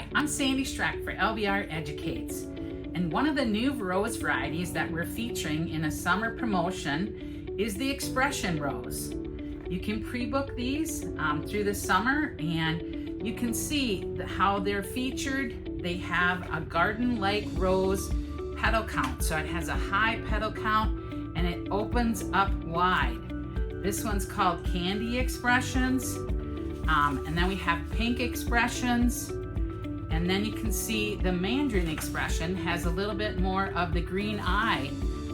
Hi, I'm Sandy Streck for LBR Educates, and one of the new rose varieties that we're featuring in a summer promotion is the Xpression Rose. You can pre-book these through the summer, and you can see how they're featured. They have a garden-like rose petal count, so it has a high petal count and it opens up wide. This one's called Candy Expressions, and then we have Pink Expressions. And then you can see the Mandarin expression has a little bit more of the green eye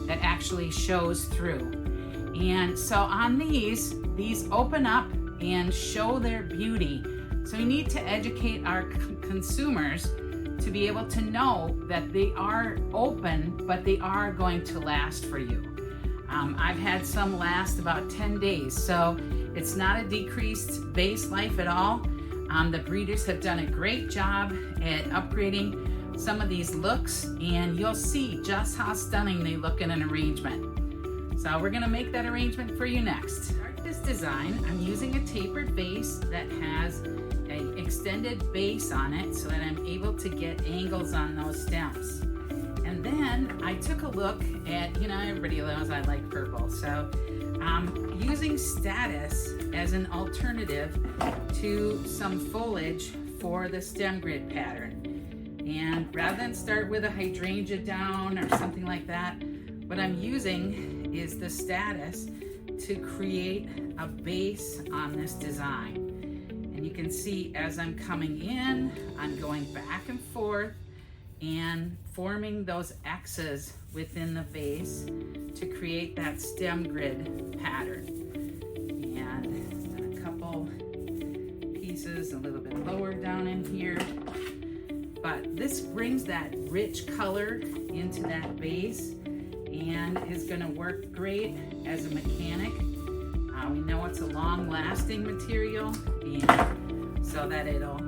that actually shows through. And so on these open up and show their beauty. So we need to educate our consumers to be able to know that they are open, but they are going to last for you. I've had some last about 10 days, so it's not a decreased vase life at all. The breeders have done a great job at upgrading some of these looks, and you'll see just how stunning they look in an arrangement. So we're gonna make that arrangement for you next. To start this design, I'm using a tapered vase that has an extended base on it so that I'm able to get angles on those stems. And then I took a look at, everybody knows I like purple, so using Statice as an alternative to some foliage for the stem grid pattern. And rather than start with a hydrangea down or something like that, what I'm using is the Statice to create a base on this design. And you can see as I'm coming in, I'm going back and forth and forming those X's within the vase to create that stem grid pattern. And a couple pieces a little bit lower down in here. But this brings that rich color into that vase and is gonna work great as a mechanic. We know it's a long-lasting material, and so that it'll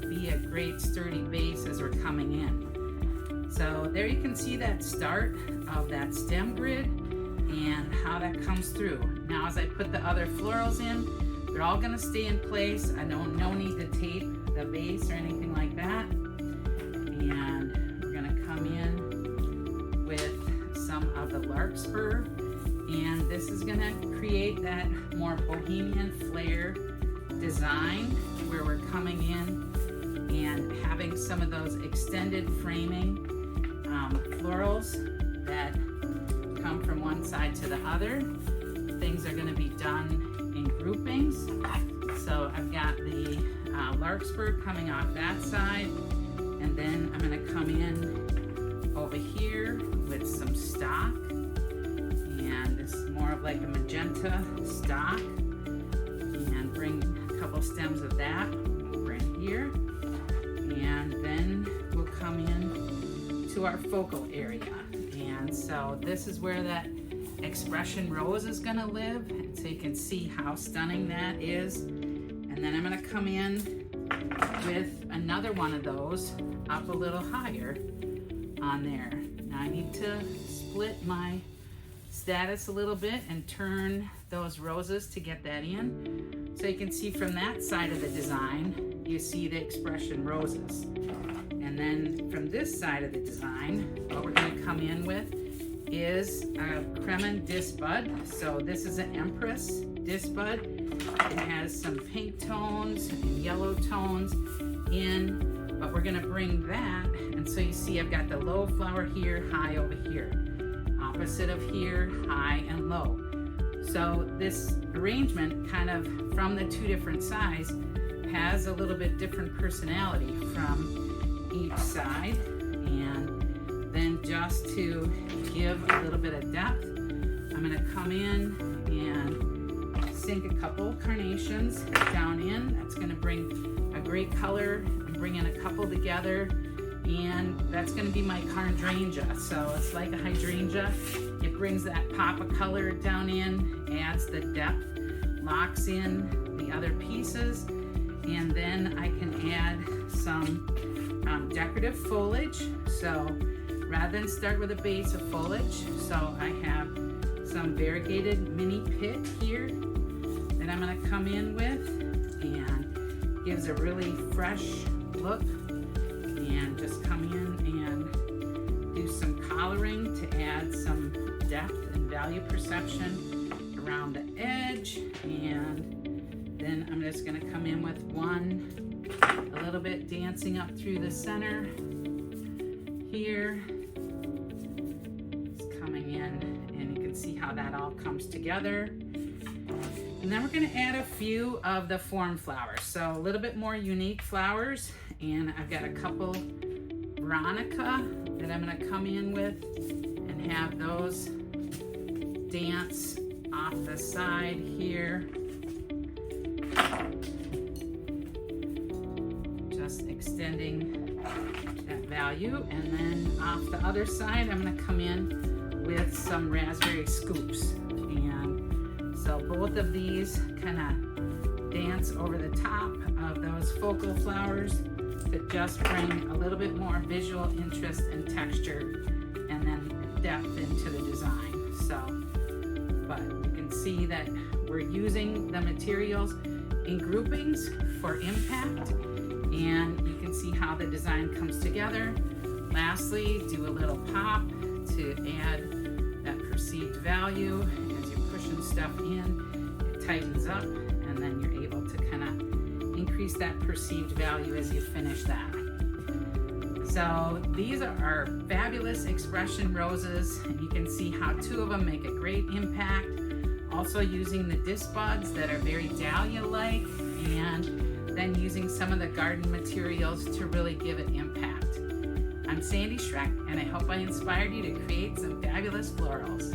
be a great sturdy base as we're coming in. So there you can see that start of that stem grid and how that comes through. Now as I put the other florals in, they're all gonna stay in place. No need to tape the vase or anything like that. And we're gonna come in with some of the Larkspur, and this is gonna create that more bohemian flair design where we're coming in and having some of those extended framing florals that come from one side to the other. Things are going to be done in groupings. So I've got the Larkspur coming off that side, and then I'm going to come in over here with some stock, and this is more of like a magenta stock, and bring a couple stems of that over in here. And then we'll come in to our focal area. And so this is where that Xpression Rose is gonna live. And so you can see how stunning that is. And then I'm gonna come in with another one of those up a little higher on there. Now I need to split my Statice a little bit and turn those roses to get that in. So you can see from that side of the design, you see the Xpression Roses. And then from this side of the design, what we're gonna come in with is a Cremones Disbud. So this is an Empress Disbud. It has some pink tones and yellow tones in, but we're gonna bring that, and so you see I've got the low flower here, high over here. Opposite of here, high and low. So this arrangement kind of from the two different sides has a little bit different personality from each side. And then just to give a little bit of depth, I'm gonna come in and sink a couple Carnations down in. That's gonna bring a great color and bring in a couple together. And that's gonna be my Carnations. So it's like a hydrangea. It brings that pop of color down in, adds the depth, locks in the other pieces, and then I can add some decorative foliage. So rather than start with a base of foliage, so I have some variegated mini pit here that I'm gonna come in with, and gives a really fresh look, and just come in and do some coloring to add some depth and value perception around the edge. And then I'm just going to come in with one, a little bit dancing up through the center here. It's coming in, and you can see how that all comes together. And then we're going to add a few of the form flowers, so a little bit more unique flowers. And I've got a couple Veronica that I'm going to come in with and have those dance off the side here. Just extending that value. And then off the other side, I'm going to come in with some raspberry scoops. And so both of these kind of dance over the top of those focal flowers that just bring a little bit more visual interest and texture, and then depth into the design. So, but you can see that we're using the materials in groupings for impact, and you can see how the design comes together. Lastly, do a little pop to add that perceived value. As you're pushing stuff in, it tightens up, and then you're able to kind of increase that perceived value as you finish that. So these are our fabulous Xpression roses, and you can see how two of them make a great impact. Also using the Disbuds that are very dahlia-like, and then using some of the garden materials to really give it impact. I'm Sandy Schreck, and I hope I inspired you to create some fabulous florals.